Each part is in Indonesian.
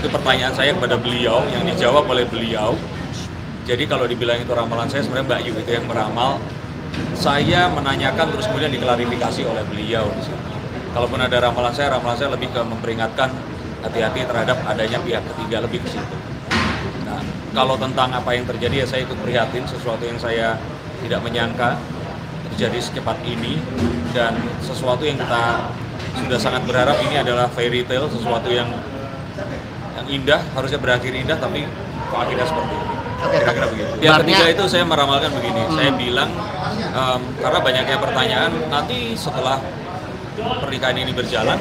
itu pertanyaan saya kepada beliau yang dijawab oleh beliau. Jadi kalau dibilang itu ramalan saya, sebenarnya Mbak Yu itu yang meramal. Saya menanyakan terus kemudian diklarifikasi oleh beliau di sini. Kalaupun ada ramalan saya lebih ke memperingatkan hati-hati terhadap adanya pihak ketiga, lebih ke situ. Nah, kalau tentang apa yang terjadi ya saya ikut prihatin, sesuatu yang saya tidak menyangka terjadi secepat ini, dan sesuatu yang kita sudah sangat berharap ini adalah fairy tale, sesuatu yang indah, harusnya berakhir indah, tapi kok akhirnya seperti ini. Kira-kira begitu. Yang ketiga itu saya meramalkan begini, saya bilang karena banyaknya pertanyaan, nanti setelah pernikahan ini berjalan,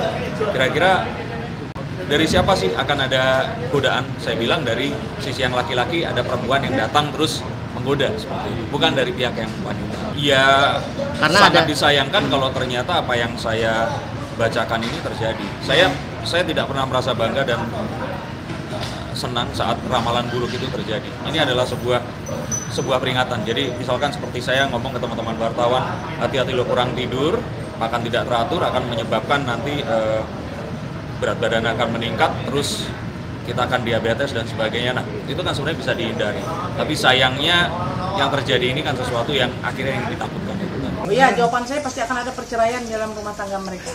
kira-kira dari siapa sih akan ada godaan? Saya bilang dari sisi yang laki-laki ada perempuan yang datang terus menggoda seperti itu, bukan dari pihak yang wanita. Ya, karena sangat disayangkan kalau ternyata apa yang saya bacakan ini terjadi. Saya tidak pernah merasa bangga dan senang saat ramalan buruk itu terjadi. Ini adalah sebuah peringatan. Jadi misalkan seperti saya ngomong ke teman-teman wartawan, hati-hati lo kurang tidur, makan tidak teratur akan menyebabkan nanti berat badan akan meningkat, terus kita akan diabetes dan sebagainya. Nah, itu kan sebenarnya bisa dihindari. Tapi sayangnya yang terjadi ini kan sesuatu yang akhirnya yang ditakutkan. Oh iya, jawaban saya pasti akan ada perceraian dalam rumah tangga mereka.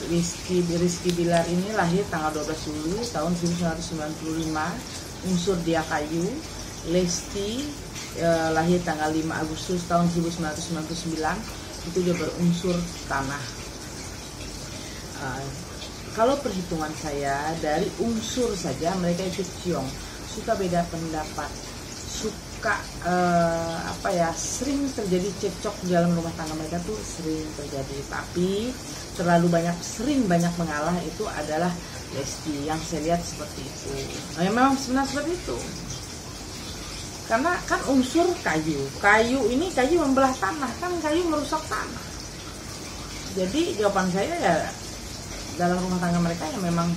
Rizky Bilar ini lahir tanggal 12 Juli tahun 1995, unsur dia kayu. Lesti lahir tanggal 5 Agustus tahun 1999, itu dia berunsur tanah. Kalau perhitungan saya dari unsur saja mereka itu ciong, suka beda pendapat, suka sering terjadi cekcok di dalam rumah tangga mereka tuh sering terjadi. Tapi terlalu sering banyak mengalah itu adalah Lesti, yang saya lihat seperti itu. Nah, memang sebenarnya seperti itu. Karena kan unsur kayu membelah tanah, kan kayu merusak tanah. Jadi jawaban saya ya dalam rumah tangga mereka yang memang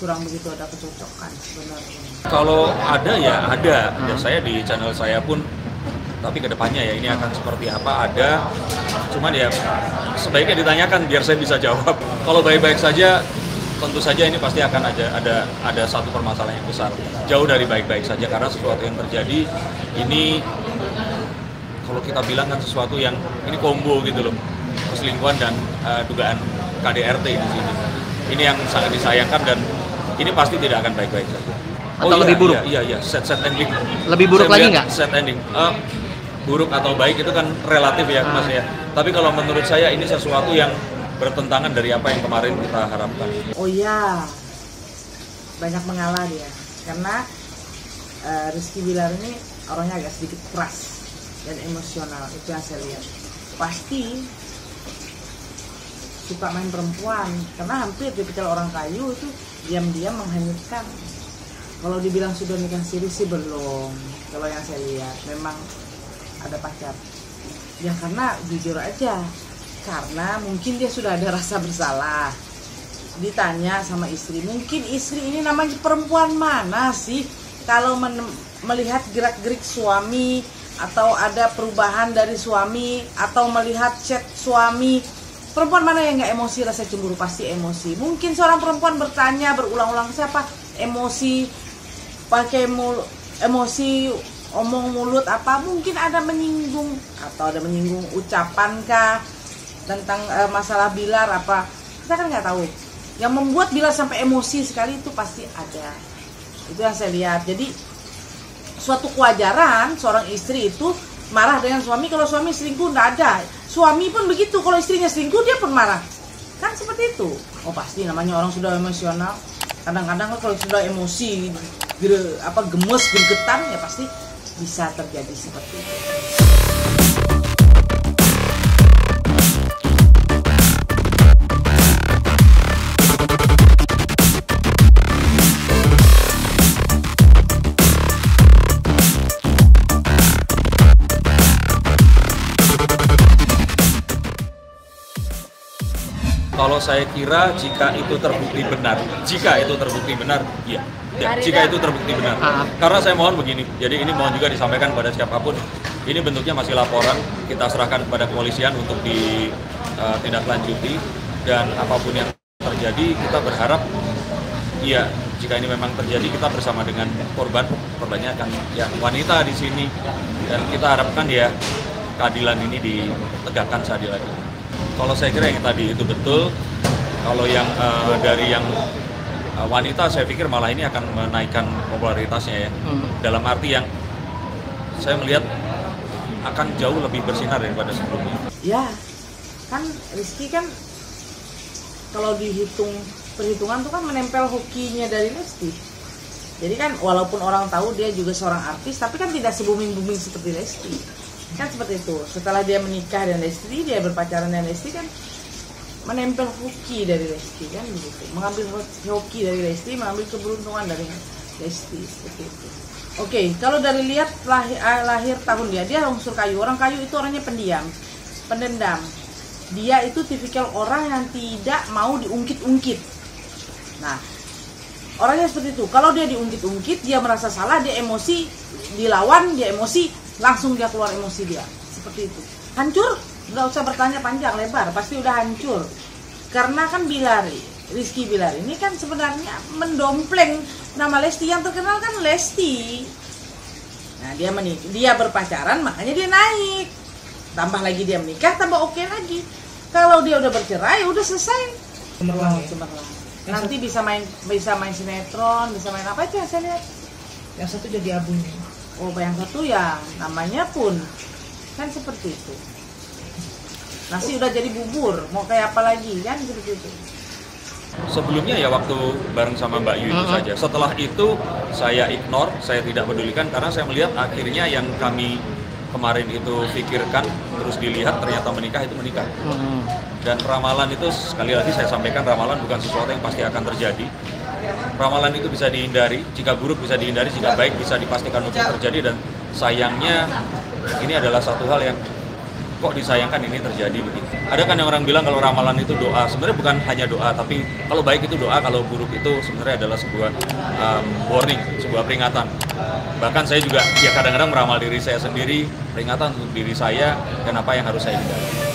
kurang begitu ada kecocokan sebenarnya. Kalau ada ya ada, dan saya di channel saya pun, tapi kedepannya ya ini akan seperti apa ada, cuman ya sebaiknya ditanyakan biar saya bisa jawab. Kalau baik-baik saja, tentu saja ini pasti akan ada satu permasalahan yang besar, jauh dari baik-baik saja, karena sesuatu yang terjadi ini kalau kita bilang kan sesuatu yang ini combo gitu loh, perselingkuhan dan dugaan KDRT di sini. Ini yang sangat disayangkan dan ini pasti tidak akan baik-baik saja. Atau lebih buruk? Iya, set ending. Lebih buruk lagi nggak? Set ending. Buruk atau baik itu kan relatif ya, Mas ya. Tapi kalau menurut saya ini sesuatu yang bertentangan dari apa yang kemarin kita harapkan. Oh iya, banyak mengalah dia. Karena Rizky Bilar ini orangnya agak sedikit keras dan emosional, itu yang saya lihat. Pasti suka main perempuan, karena hampir tipikal orang kayu itu diam-diam menghanyutkan. Kalau dibilang sudah nikah siri sih belum. Kalau yang saya lihat memang ada pacar. Ya karena jujur aja, karena mungkin dia sudah ada rasa bersalah. Ditanya sama istri, mungkin istri ini namanya perempuan mana sih kalau melihat gerak-gerik suami atau ada perubahan dari suami atau melihat chat suami, perempuan mana yang nggak emosi, rasa cemburu pasti emosi. Mungkin seorang perempuan bertanya berulang-ulang, siapa emosi, pakai emosi, omong mulut apa, mungkin ada menyinggung atau ada menyinggung ucapan kah tentang masalah Bilar apa, kita kan nggak tahu. Yang membuat Bilar sampai emosi sekali itu pasti ada. Itu yang saya lihat. Jadi suatu kewajaran seorang istri itu marah dengan suami. Kalau suami selingkuh nggak ada. Suami pun begitu, kalau istrinya selingkuh dia pun marah. Kan seperti itu. Oh pasti namanya orang sudah emosional. Kadang-kadang kalau sudah emosi, gemes, gergetan, ya pasti bisa terjadi seperti itu. Kalau saya kira jika itu terbukti benar, iya. Ya, jika itu terbukti benar. Karena saya mohon begini, jadi ini mohon juga disampaikan kepada siapapun, ini bentuknya masih laporan, kita serahkan kepada kepolisian untuk ditindaklanjuti, dan apapun yang terjadi kita berharap iya, jika ini memang terjadi kita bersama dengan korbannya akan yang wanita di sini, dan kita harapkan ya keadilan ini ditegakkan seadil lagi. Kalau saya kira yang tadi itu betul, kalau yang dari yang wanita saya pikir malah ini akan menaikkan popularitasnya ya, dalam arti yang saya melihat akan jauh lebih bersinar daripada sebelumnya. Ya, kan Rizky kan kalau perhitungan tuh kan menempel hokinya dari Lesti. Jadi kan walaupun orang tahu dia juga seorang artis, tapi kan tidak se-booming seperti Lesti. Kan seperti itu. Setelah dia menikah dengan Lesti, dia berpacaran dengan Lesti kan menempel hoki dari Lesti kan begitu. Mengambil hoki dari Lesti, mengambil keberuntungan dari Lesti seperti itu. Oke, kalau dari lihat lahir tahun dia unsur kayu. Orang kayu itu orangnya pendiam, pendendam. Dia itu tipikal orang yang tidak mau diungkit-ungkit. Nah, orangnya seperti itu. Kalau dia diungkit-ungkit, dia merasa salah, dia emosi, dilawan, dia emosi, langsung dia keluar emosi dia. Seperti itu. Hancur, nggak usah bertanya panjang lebar, pasti udah hancur. Karena kan Rizky Bilar ini kan sebenarnya mendompleng nama Lesti, yang terkenal kan Lesti. Nah, dia berpacaran, makanya dia naik. Tambah lagi dia menikah, tambah oke lagi. Kalau dia udah bercerai, udah selesai. Cemerlang. Nanti bisa main sinetron, bisa main apa aja saya lihat. Yang satu jadi abunya. Oh, yang satu ya namanya pun kan seperti itu. Nasi udah jadi bubur, mau kayak apa lagi kan seperti itu. Sebelumnya ya waktu bareng sama Mbak Yu itu saja. Setelah itu saya ignore, saya tidak pedulikan karena saya melihat akhirnya yang kami kemarin itu pikirkan terus dilihat ternyata menikah itu menikah. Dan ramalan itu sekali lagi saya sampaikan, ramalan bukan sesuatu yang pasti akan terjadi. Ramalan itu bisa dihindari, jika buruk bisa dihindari, jika baik bisa dipastikan untuk terjadi. Dan sayangnya ini adalah satu hal yang kok disayangkan ini terjadi begitu. Ada kan yang orang bilang kalau ramalan itu doa, sebenarnya bukan hanya doa, tapi kalau baik itu doa, kalau buruk itu sebenarnya adalah sebuah warning, sebuah peringatan. Bahkan saya juga ya kadang-kadang meramal diri saya sendiri, peringatan untuk diri saya dan apa yang harus saya hindari.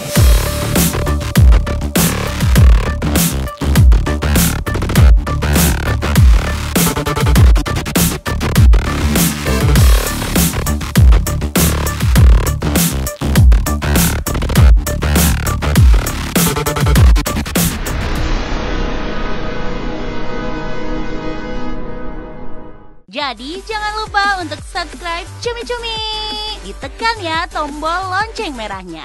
Jadi jangan lupa untuk subscribe Cumi Cumi. Ditekan ya tombol lonceng merahnya.